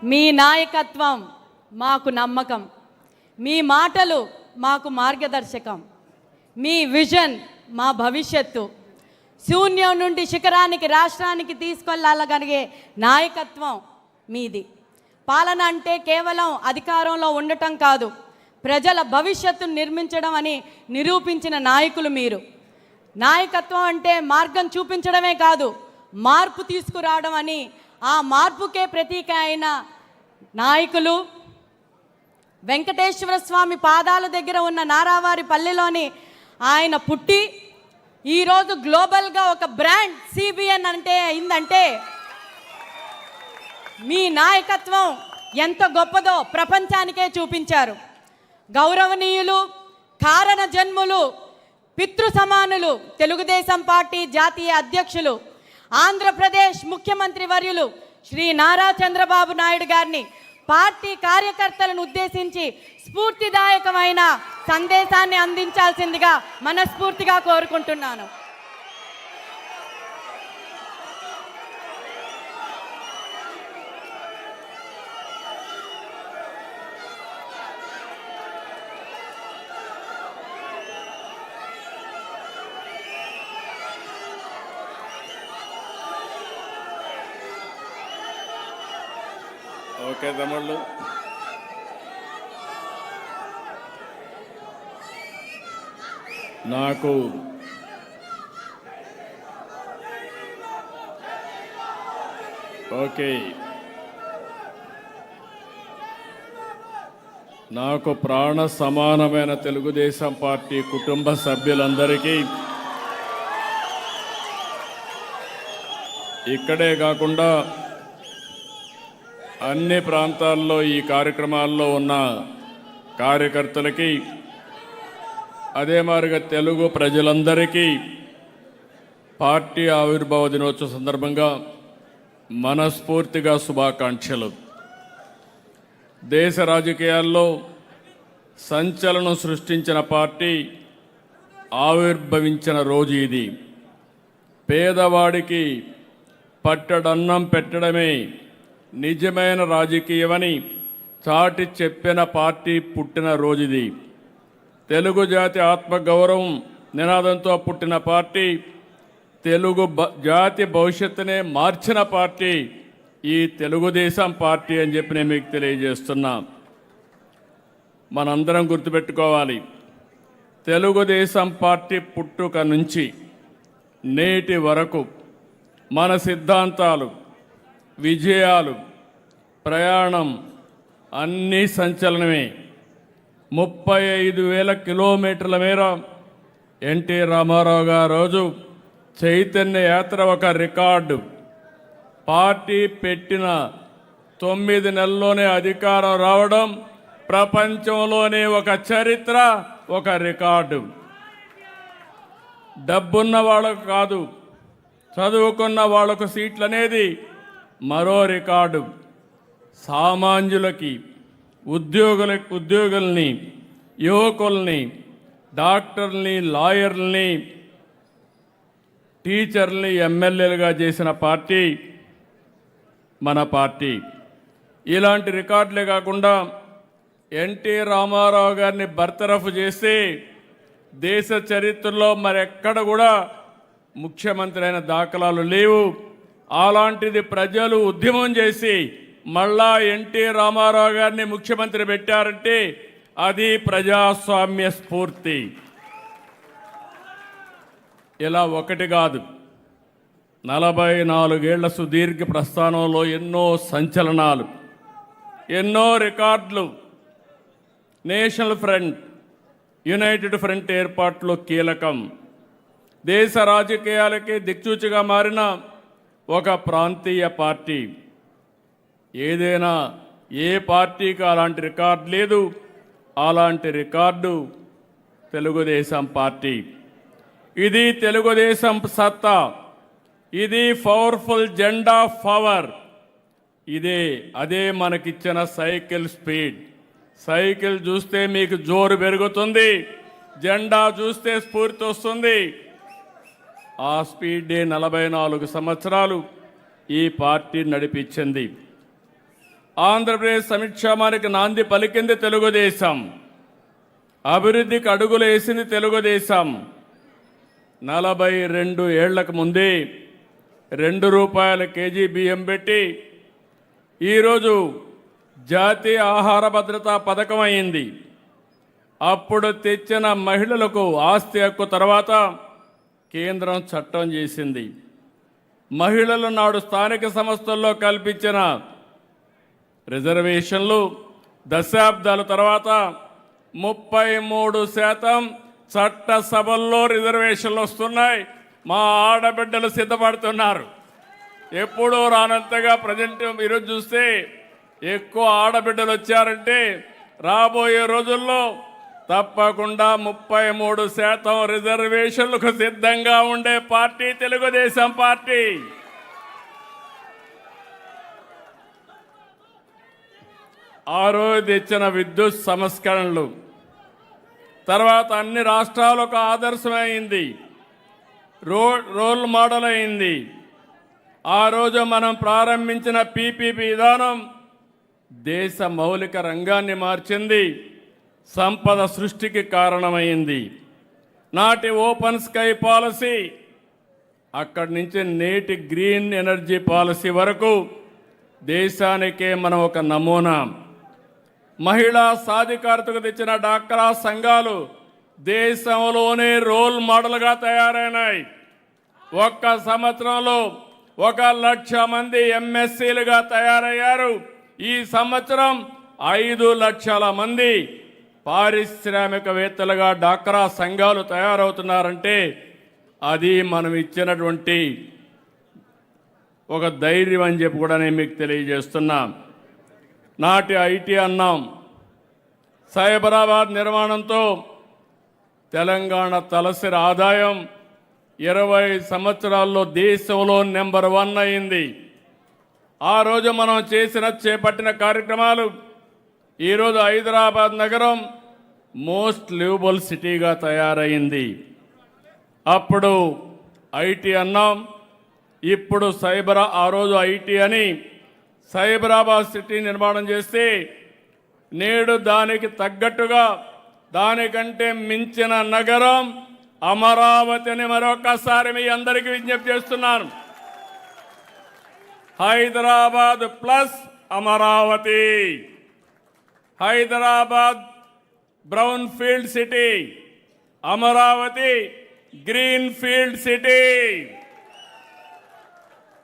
మీ నాయకత్వం మాకు నమ్మకం, మీ మాటలు మాకు మార్గదర్శకం, మీ విజన్ మా భవిష్యత్తు. శూన్యం నుండి శిఖరానికి రాష్ట్రానికి తీసుకెళ్ళగలిగే నాయకత్వం మీది. పాలన అంటే కేవలం అధికారంలో ఉండటం కాదు, ప్రజల భవిష్యత్తును నిర్మించడం అని నిరూపించిన నాయకులు మీరు. నాయకత్వం అంటే మార్గం చూపించడమే కాదు, మార్పు తీసుకురావడం అని, ఆ మార్పుకే ప్రతీక అయిన నాయకులు. వెంకటేశ్వర స్వామి పాదాల దగ్గర ఉన్న నారావారి పల్లెలోని ఆయన పుట్టి ఈరోజు గ్లోబల్గా ఒక బ్రాండ్ సిబిఎన్ అంటే అయిందంటే మీ నాయకత్వం ఎంత గొప్పదో ప్రపంచానికే చూపించారు. గౌరవనీయులు, కారణ జన్ములు, పితృ సమానులు, తెలుగుదేశం పార్టీ జాతీయ అధ్యక్షులు, ఆంధ్రప్రదేశ్ ముఖ్యమంత్రి వర్యులు శ్రీ నారా చంద్రబాబు నాయుడు గారిని పార్టీ కార్యకర్తలను ఉద్దేశించి స్ఫూర్తిదాయకమైన సందేశాన్ని అందించాల్సిందిగా మనస్ఫూర్తిగా కోరుకుంటున్నాను. ఓకే తమ్ముళ్ళు, నాకు ప్రాణ సమానమైన తెలుగుదేశం పార్టీ కుటుంబ సభ్యులందరికీ, ఇక్కడే కాకుండా అన్ని ప్రాంతాల్లో ఈ కార్యక్రమాల్లో ఉన్న కార్యకర్తలకి, అదే మాదిరిగా తెలుగు ప్రజలందరికీ పార్టీ ఆవిర్భావ దినోత్సవ సందర్భంగా మనస్ఫూర్తిగా శుభాకాంక్షలు. దేశ రాజకీయాల్లో సంచలనం సృష్టించిన పార్టీ ఆవిర్భవించిన రోజు ఇది. పేదవాడికి పట్టడన్నం పెట్టడమే నిజమైన రాజకీయమని చాటి చెప్పిన పార్టీ పుట్టిన రోజుది. తెలుగు జాతి ఆత్మగౌరవం నినాదంతో పుట్టిన పార్టీ, తెలుగు జాతి భవిష్యత్తునే మార్చిన పార్టీ ఈ తెలుగుదేశం పార్టీ అని చెప్పి నేను మీకు తెలియజేస్తున్నా. మనందరం గుర్తుపెట్టుకోవాలి, తెలుగుదేశం పార్టీ పుట్టుక నుంచి నేటి వరకు మన సిద్ధాంతాలు, విజయాలు, ప్రయాణం అన్నీ సంచలనమే. 35,000 కిలోమీటర్ల మేర ఎన్టీ రామారావు గారు రోజు చైతన్య యాత్ర ఒక రికార్డు. పార్టీ పెట్టిన 9 నెలల్లోనే అధికారం రావడం ప్రపంచంలోనే ఒక చరిత్ర, ఒక రికార్డు. డబ్బున్న వాళ్ళకు కాదు, చదువుకున్న వాళ్లకు సీట్లు అనేది మరో రికార్డు. సామాన్యులకి, ఉద్యోగుల్ని, యువకుల్ని, డాక్టర్ని, లాయర్లని, టీచర్ని ఎమ్మెల్యేలుగా చేసిన పార్టీ మన పార్టీ. ఇలాంటి రికార్డులే కాకుండా ఎన్టీ రామారావు గారిని బర్తరఫ్ చేసి దేశ చరిత్రలో మరెక్కడ కూడా ముఖ్యమంత్రి అయిన దాఖలాలు లేవు. అలాంటిది ప్రజలు ఉద్యమం చేసి మళ్ళా ఎన్టీ రామారావు గారిని ముఖ్యమంత్రి పెట్టారంటే అది ప్రజాస్వామ్య స్ఫూర్తి. ఇలా ఒకటి కాదు, 44 ఏళ్ల సుదీర్ఘ ప్రస్థానంలో ఎన్నో సంచలనాలు, ఎన్నో రికార్డులు. నేషనల్ ఫ్రంట్, యునైటెడ్ ఫ్రంట్ ఏర్పాటులో కీలకం. దేశ రాజకీయాలకి దిక్సూచిగా మారిన ఒక ప్రాంతీయ పార్టీ. ఏదైనా ఏ పార్టీకి అలాంటి రికార్డు లేదు. అలాంటి రికార్డు తెలుగుదేశం పార్టీ. ఇది తెలుగుదేశం సత్తా. ఇది పవర్ఫుల్ జెండా పవర్. అదే మనకిచ్చిన సైకిల్ స్పీడ్. సైకిల్ చూస్తే మీకు జోరు పెరుగుతుంది, జెండా చూస్తే స్ఫూర్తి వస్తుంది. ఆ స్పీడే 44 సంవత్సరాలు ఈ పార్టీ నడిపించింది. ఆంధ్రప్రదేశ్ సంక్షేమానికి నాంది పలికింది తెలుగుదేశం. అభివృద్ధికి అడుగులు వేసింది తెలుగుదేశం. 42 ఏళ్లకు ముందే ₹2 కేజీ బియ్యం పెట్టి ఈరోజు జాతీయ ఆహార భద్రతా పథకం అయింది. అప్పుడు తెచ్చిన మహిళలకు ఆస్తి హక్కు తర్వాత కేంద్రం చట్టం చేసింది. మహిళలు నాడు స్థానిక సంస్థల్లో కల్పించిన రిజర్వేషన్లు దశాబ్దాల తర్వాత 33% చట్టసభల్లో రిజర్వేషన్లు వస్తున్నాయి. మా ఆడబిడ్డలు సిద్ధపడుతున్నారు. ఎప్పుడూ రానంతగా ప్రజెంట్ ఈరోజు చూస్తే ఎక్కువ ఆడబిడ్డలు వచ్చారంటే రాబోయే రోజుల్లో తప్పకుండా 33% రిజర్వేషన్లకు సిద్ధంగా ఉండే పార్టీ తెలుగుదేశం పార్టీ. ఆ రోజు తెచ్చిన విద్యుత్ సంస్కరణలు తర్వాత అన్ని రాష్ట్రాలకు ఆదర్శమైంది, రోల్ మోడల్ అయింది. ఆ రోజు మనం ప్రారంభించిన పీపీపీ విధానం దేశ మౌలిక రంగాన్ని మార్చింది, సంపద సృష్టికి కారణమైంది. నాటి ఓపెన్ స్కై పాలసీ అక్కడి నుంచి నేటి గ్రీన్ ఎనర్జీ పాలసీ వరకు దేశానికే మనం ఒక నమూనా. మహిళా సాధికారతకు తెచ్చిన డాక్రా సంఘాలు దేశంలోనే రోల్ మోడల్గా తయారైనాయి. ఒక్క సంవత్సరంలో 1,00,000 మంది ఎంఎస్సీలుగా తయారయ్యారు. ఈ సంవత్సరం 5 లక్షల మంది పారిశ్రామికవేత్తలుగా డాక్రా సంఘాలు తయారవుతున్నారంటే అది మనం ఇచ్చినటువంటి ఒక ధైర్యం అని చెప్పి కూడా నేను మీకు తెలియజేస్తున్నా. నాటి ఐటీ అన్నాం. సైబరాబాద్ నిర్మాణంతో తెలంగాణ తలసరి ఆదాయం 20 సంవత్సరాల్లో దేశంలో నెంబర్ 1 అయింది. ఆ రోజు మనం చేపట్టిన కార్యక్రమాలు ఈరోజు హైదరాబాద్ నగరం మోస్ట్ లివబుల్ సిటీగా తయారైంది. అప్పుడు ఐటీ అన్నాం, ఇప్పుడు ఆ రోజు ఐటీ అని సైబరాబాద్ సిటీ నిర్మాణం చేస్తే నేడు దానికి తగ్గట్టుగా దానికంటే మించిన నగరం అమరావతి అని మరొకసారి మీ అందరికీ విజ్ఞప్తి చేస్తున్నాను. Hyderabad plus Amaravati, Hyderabad brown field city, Amaravati green field city.